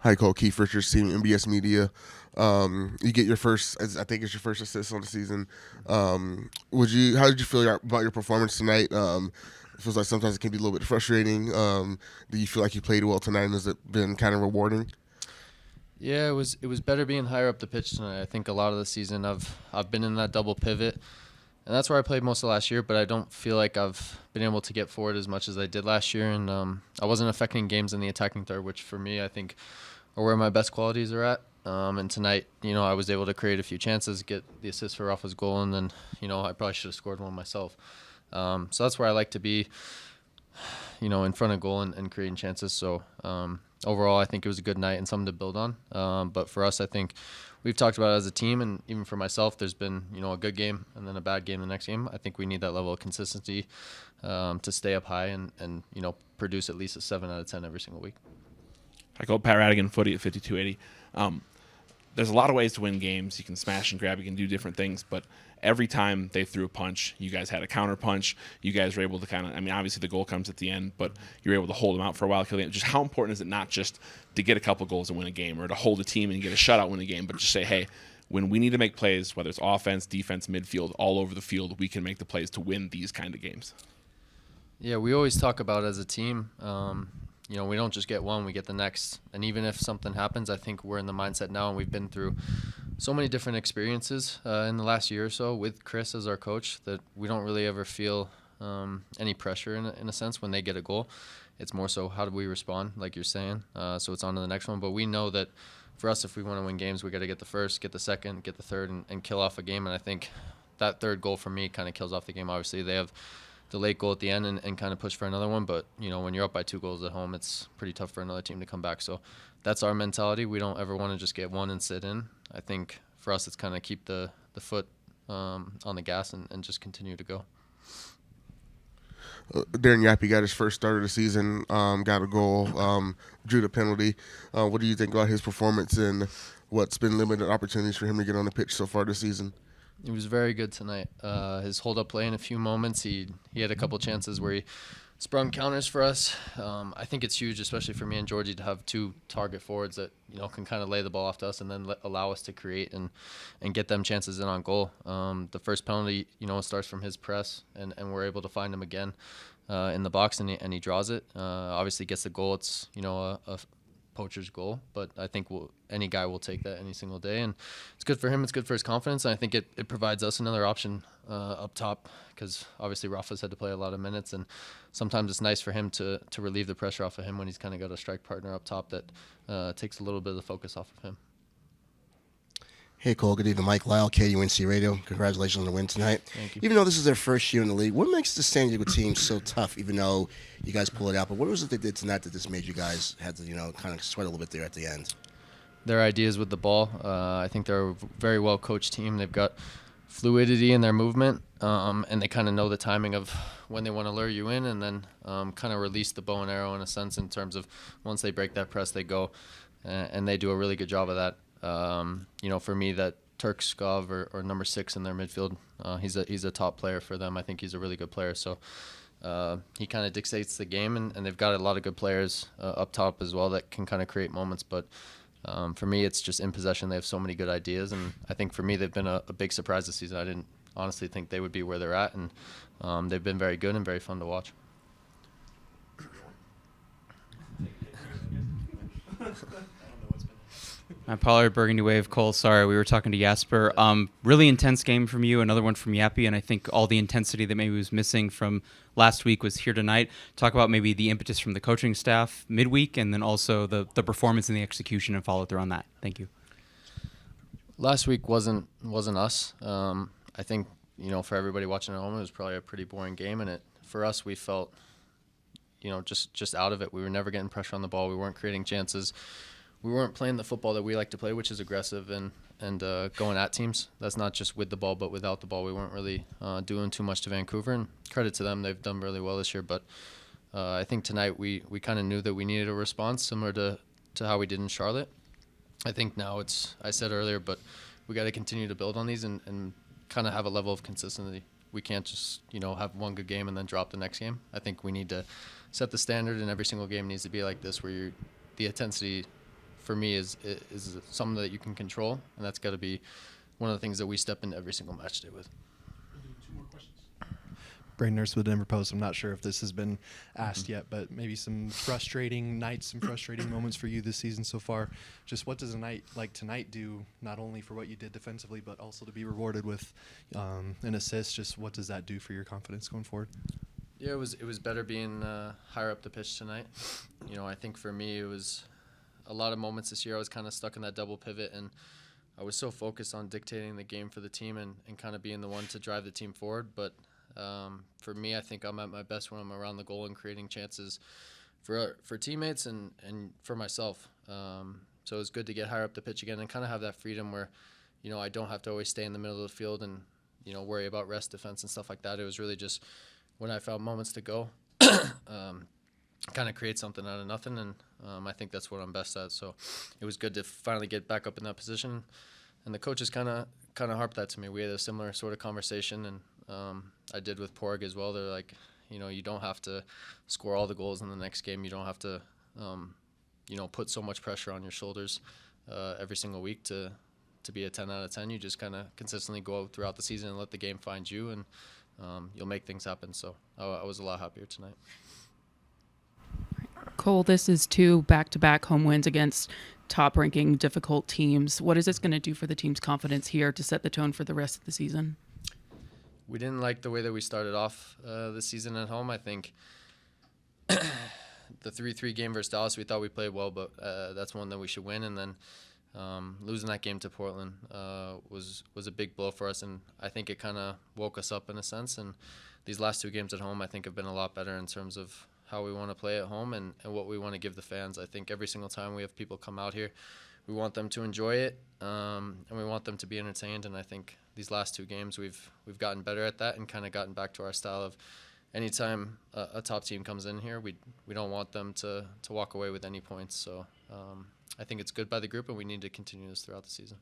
Hi, Cole. Keith Richards, team MBS Media. You get your first, I think it's your first assist on the season. How did you feel about your performance tonight? It feels like sometimes it can be a little bit frustrating. Do you feel like you played well tonight, and has it been kind of rewarding? Yeah, it was better being higher up the pitch tonight. I think a lot of the season I've been in that double pivot, and that's where I played most of last year. But I don't feel like I've been able to get forward as much as I did last year, and I wasn't affecting games in the attacking third, which for me I think are where my best qualities are at. And tonight, I was able to create a few chances, get the assist for Rafa's goal, and then I probably should have scored one myself. So that's where I like to be, in front of goal and creating chances. So overall, I think it was a good night and something to build on. But for us, I think we've talked about it as a team, and even for myself, there's been a good game and then a bad game the next game. I think we need that level of consistency to stay up high and produce at least a 7 out of 10 every single week. I call Pat Radigan footy at 5280. There's a lot of ways to win games. You can smash and grab. You can do different things. But every time they threw a punch, you guys had a counter punch. You guys were able to obviously the goal comes at the end, but you're able to hold them out for a while. Just how important is it not just to get a couple goals and win a game, or to hold a team and get a shutout, win a game, but just say, hey, when we need to make plays, whether it's offense, defense, midfield, all over the field, we can make the plays to win these kind of games. Yeah, we always talk about it as a team. We don't just get one, we get the next. And even if something happens, I think we're in the mindset now, and we've been through so many different experiences in the last year or so with Chris as our coach, that we don't really ever feel any pressure in a sense when they get a goal. It's more so how do we respond, like you're saying. So it's on to the next one. But we know that for us, if we want to win games, we got to get the first, get the second, get the third, and kill off a game. And I think that third goal for me kind of kills off the game. Obviously, they have the late goal at the end and kind of push for another one. But, when you're up by 2 goals at home, it's pretty tough for another team to come back. So that's our mentality. We don't ever want to just get one and sit in. I think for us, it's kind of keep the foot on the gas and just continue to go. Darren Yappy got his first start of the season, got a goal, drew the penalty. What do you think about his performance and what's been limited opportunities for him to get on the pitch so far this season? He was very good tonight. His hold-up play in a few moments, he had a couple chances where he sprung counters for us. I think it's huge, especially for me and Georgie, to have 2 target forwards that can kind of lay the ball off to us and then allow us to create and get them chances in on goal. The first penalty, starts from his press, and we're able to find him again in the box, and he draws it. Obviously gets the goal. It's a poacher's goal, but I think any guy will take that any single day, and it's good for him. It's good for his confidence, and I think it provides us another option up top, because obviously Rafa's had to play a lot of minutes, and sometimes it's nice for him to relieve the pressure off of him when he's kind of got a strike partner up top that takes a little bit of the focus off of him. Hey, Cole. Good evening. Mike Lyle, KUNC Radio. Congratulations on the win tonight. Thank you. Even though this is their first year in the league, what makes the San Diego team so tough, even though you guys pull it out? But what was it they did tonight that just made you guys had to, kind of sweat a little bit there at the end? Their ideas with the ball. I think they're a very well-coached team. They've got fluidity in their movement, and they kind of know the timing of when they want to lure you in and then kind of release the bow and arrow in a sense, in terms of once they break that press, they go, and they do a really good job of that. For me, that Turk Skov or number 6 in their midfield, he's a top player for them. I think he's a really good player. So he kind of dictates the game, and they've got a lot of good players up top as well that can kind of create moments. But for me, it's just in possession. They have so many good ideas, and I think for me, they've been a big surprise this season. I didn't honestly think they would be where they're at, and they've been very good and very fun to watch. Pollard, Burgundy Wave, Cole. Sorry, we were talking to Jasper. Really intense game from you, another one from Yappy, and I think all the intensity that maybe was missing from last week was here tonight. Talk about maybe the impetus from the coaching staff midweek, and then also the performance and the execution and follow through on that. Thank you. Last week wasn't us. I think for everybody watching at home, it was probably a pretty boring game, and for us, we felt just out of it. We were never getting pressure on the ball. We weren't creating chances. We weren't playing the football that we like to play, which is aggressive and going at teams. That's not just with the ball, but without the ball. We weren't really doing too much to Vancouver, and credit to them. They've done really well this year. But I think tonight we kind of knew that we needed a response similar to how we did in Charlotte. I think now I said earlier, but we got to continue to build on these and kind of have a level of consistency. We can't just, have one good game and then drop the next game. I think we need to set the standard, and every single game needs to be like this, where the intensity for me is something that you can control, and that's got to be one of the things that we step into every single match day with. Braden Nurse with the Denver Post. I'm not sure if this has been asked yet, but maybe some frustrating nights, some frustrating moments for you this season so far. Just what does a night like tonight do, not only for what you did defensively, but also to be rewarded with an assist? Just what does that do for your confidence going forward? Yeah, it was better being higher up the pitch tonight. You know, I think for me it was a lot of moments this year I was kind of stuck in that double pivot, and I was so focused on dictating the game for the team and kind of being the one to drive the team forward. But for me, I think I'm at my best when I'm around the goal and creating chances for teammates and for myself. So it was good to get higher up the pitch again and kind of have that freedom where, you know, I don't have to always stay in the middle of the field and, you know, worry about rest defense and stuff like that. It was really just when I found moments to go, kind of create something out of nothing, and I think that's what I'm best at. So it was good to finally get back up in that position, and the coaches kind of harped that to me. We had a similar sort of conversation, and I did with Porg as well. They're like, you know, you don't have to score all the goals in the next game. You don't have to, you know, put so much pressure on your shoulders every single week to be a 10 out of 10. You just kind of consistently go out throughout the season and let the game find you, and you'll make things happen. So I was a lot happier tonight. Cole, this is 2 back-to-back home wins against top-ranking, difficult teams. What is this going to do for the team's confidence here to set the tone for the rest of the season? We didn't like the way that we started off the season at home. I think the 3-3 game versus Dallas, we thought we played well, but that's one that we should win. And then losing that game to Portland was a big blow for us, and I think it kind of woke us up in a sense. And these last 2 games at home, I think, have been a lot better in terms of how we want to play at home and what we want to give the fans. I think every single time we have people come out here, we want them to enjoy it, and we want them to be entertained. And I think these last 2 games we've gotten better at that and kind of gotten back to our style of anytime a top team comes in here, we don't want them to walk away with any points. So I think it's good by the group, and we need to continue this throughout the season.